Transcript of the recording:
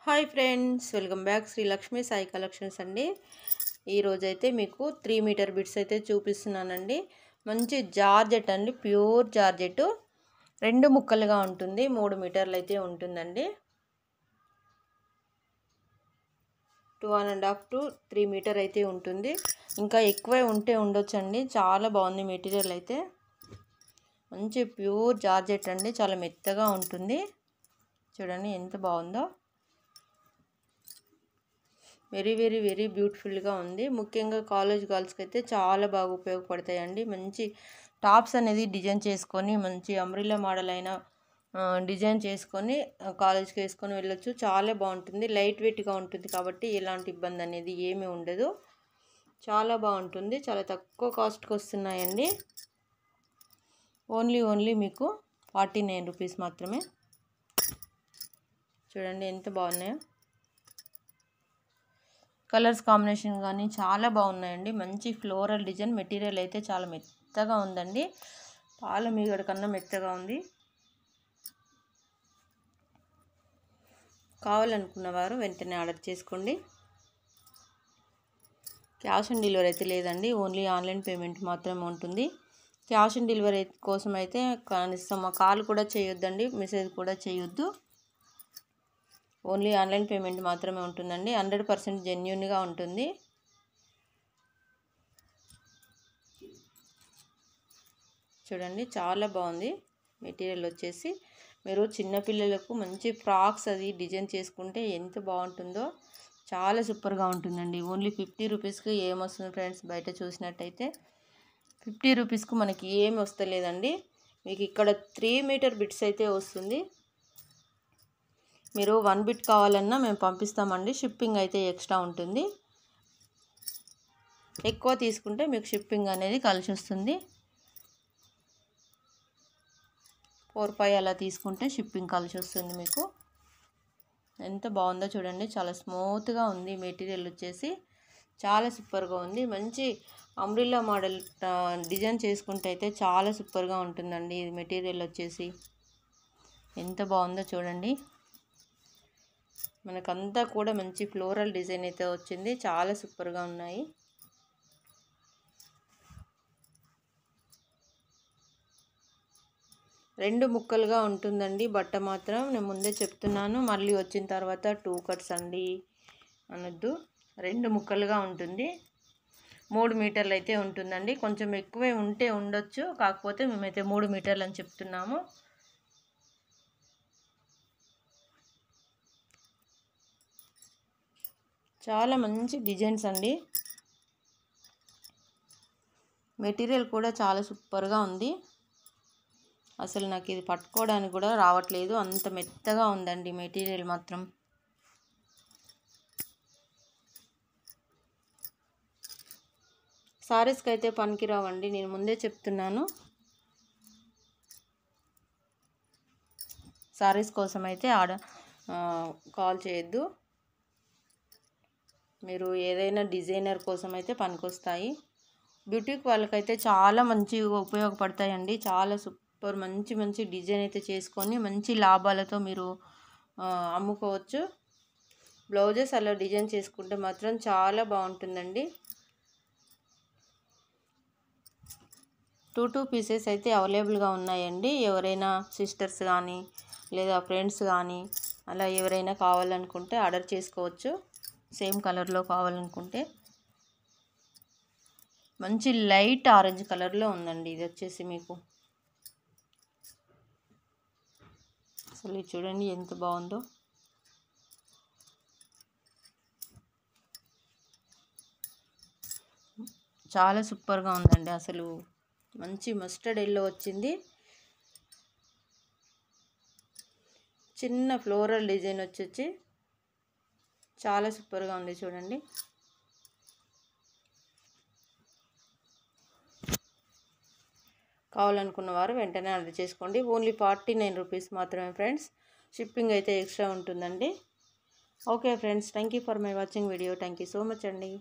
Hi friends, welcome back Sri Lakshmi Sai collections అండి. ఈరోజైతే మీకు 3 మీటర్ బిట్స్ అయితే చూపిస్తున్నానండి. మంచి జార్జెట్ అండి, ప్యూర్ జార్జెట్. 2 ముక్కలుగా ఉంటుంది, 3 మీటర్లు అయితే ఉంటుందండి. 2.5 to 3 మీటర్ అయితే ఉంటుంది. ఇంకా ఎక్కువే ఉంటే ఉండొచ్చండి. చాలా బాగుంది మెటీరియల్ అయితే. మంచి ప్యూర్ జార్జెట్ అండి, చాలా మెత్తగా ఉంటుంది. చూడండి ఎంత బాగుందో. వెరీ వెరీ వెరీ బ్యూటిఫుల్గా ఉంది. ముఖ్యంగా కాలేజ్ గర్ల్స్కి అయితే చాలా బాగా ఉపయోగపడతాయండి. మంచి టాప్స్ అనేది డిజైన్ చేసుకొని, మంచి అంబ్రిల్లా మోడల్ అయిన డిజైన్ చేసుకొని కాలేజ్కి వేసుకొని వెళ్ళొచ్చు. చాలా బాగుంటుంది, లైట్ వెయిట్గా ఉంటుంది కాబట్టి ఎలాంటి ఇబ్బంది అనేది ఏమీ ఉండదు. చాలా బాగుంటుంది. చాలా తక్కువ కాస్ట్కి వస్తున్నాయండి. ఓన్లీ మీకు 49 రూపీస్ మాత్రమే. చూడండి ఎంత బాగున్నాయో. కలర్స్ కాంబినేషన్ కానీ చాలా బాగున్నాయండి. మంచి ఫ్లోరల్ డిజైన్. మెటీరియల్ అయితే చాలా మెత్తగా ఉందండి, పాల మీగడ కన్నా మెత్తగా ఉంది. కావాలనుకున్న వారు వెంటనే ఆర్డర్ చేసుకోండి. క్యాష్ ఆన్ డెలివరీ అయితే లేదండి, ఓన్లీ ఆన్లైన్ పేమెంట్ మాత్రమే ఉంటుంది. క్యాష్ ఆన్ డెలివరీ కోసం అయితే కనీసం కాల్ కూడా చేయొద్దండి, మెసేజ్ కూడా చేయొద్దు. ఓన్లీ ఆన్లైన్ పేమెంట్ మాత్రమే ఉంటుందండి. 100% జెన్యూన్గా ఉంటుంది. చూడండి చాలా బాగుంది మెటీరియల్ వచ్చేసి. మీరు చిన్నపిల్లలకు మంచి ఫ్రాక్స్ అది డిజైన్ చేసుకుంటే ఎంత బాగుంటుందో. చాలా సూపర్గా ఉంటుందండి. ఓన్లీ 50 రూపీస్కి ఏమొస్తుంది ఫ్రెండ్స్? బయట చూసినట్టయితే 50 రూపీస్కు మనకి ఏమి వస్తలేదండి. మీకు ఇక్కడ 3 మీటర్ బిట్స్ అయితే వస్తుంది. మీరు 1 బిట్ కావాలన్నా మేము పంపిస్తామండి. షిప్పింగ్ అయితే ఎక్స్ట్రా ఉంటుంది. ఎక్కువ తీసుకుంటే మీకు షిప్పింగ్ అనేది కలిసి వస్తుంది. 4-5 అలా తీసుకుంటే షిప్పింగ్ కలిసి వస్తుంది మీకు. ఎంత బాగుందో చూడండి. చాలా స్మూత్గా ఉంది మెటీరియల్ వచ్చేసి. చాలా సూపర్గా ఉంది. మంచి అంబ్రిల్లా మోడల్ డిజైన్ చేసుకుంటే అయితే చాలా సూపర్గా ఉంటుందండి. ఇది మెటీరియల్ వచ్చేసి ఎంత బాగుందో చూడండి. మనకంతా కూడా మంచి ఫ్లోరల్ డిజైన్ అయితే వచ్చింది. చాలా సూపర్గా ఉన్నాయి. రెండు ముక్కలుగా ఉంటుందండి బట్ట మాత్రం. నేను ముందే చెప్తున్నాను, మళ్ళీ వచ్చిన తర్వాత 2 కట్స్ అండి అనొద్దు. 2 ముక్కలుగా ఉంటుంది. 3 మీటర్లు అయితే ఉంటుందండి. కొంచెం ఎక్కువే ఉంటే ఉండొచ్చు, కాకపోతే మేమైతే 3 మీటర్లు అని చెప్తున్నాము. చాలా మంచి డిజైన్స్ అండి. మెటీరియల్ కూడా చాలా సూపర్గా ఉంది. అసలు నాకు ఇది పట్టుకోవడానికి కూడా రావట్లేదు, అంత మెత్తగా ఉందండి మెటీరియల్ మాత్రం. సారీస్కి అయితే పనికిరావండి, నేను ముందే చెప్తున్నాను. సారీస్ కోసం అయితే కాల్ చేయొద్దు. మీరు ఏదైనా డిజైనర్ కోసం అయితే పనికొస్తాయి. బ్యూటీక్ వాళ్ళకైతే చాలా మంచిగా ఉపయోగపడతాయండి. చాలా సూపర్ మంచి మంచి డిజైన్ అయితే చేసుకొని మంచి లాభాలతో మీరు అమ్ముకోవచ్చు. బ్లౌజెస్ అలా డిజైన్ చేసుకుంటే మాత్రం చాలా బాగుంటుందండి. 2 పీసెస్ అయితే అవైలబుల్గా ఉన్నాయండి. ఎవరైనా సిస్టర్స్ కానీ లేదా ఫ్రెండ్స్ కానీ అలా ఎవరైనా కావాలనుకుంటే ఆర్డర్ చేసుకోవచ్చు. సేమ్ కలర్లో కావాలనుకుంటే. మంచి లైట్ ఆరెంజ్ కలర్లో ఉందండి ఇది వచ్చేసి మీకు. అసలు ఇది చూడండి ఎంత బాగుందో. చాలా సూపర్గా ఉందండి. అసలు మంచి మస్టర్డ్ ఎల్లో వచ్చింది. చిన్న ఫ్లోరల్ డిజైన్ వచ్చి చాలా సూపర్గా ఉంది చూడండి. కావాలనుకున్న వారు వెంటనే ఆర్డర్ చేసుకోండి. ఓన్లీ 49 రూపీస్ మాత్రమే ఫ్రెండ్స్. షిప్పింగ్ అయితే ఎక్స్ట్రా ఉంటుందండి. Okay friends, thank you for my watching video. Thank you so much అండి.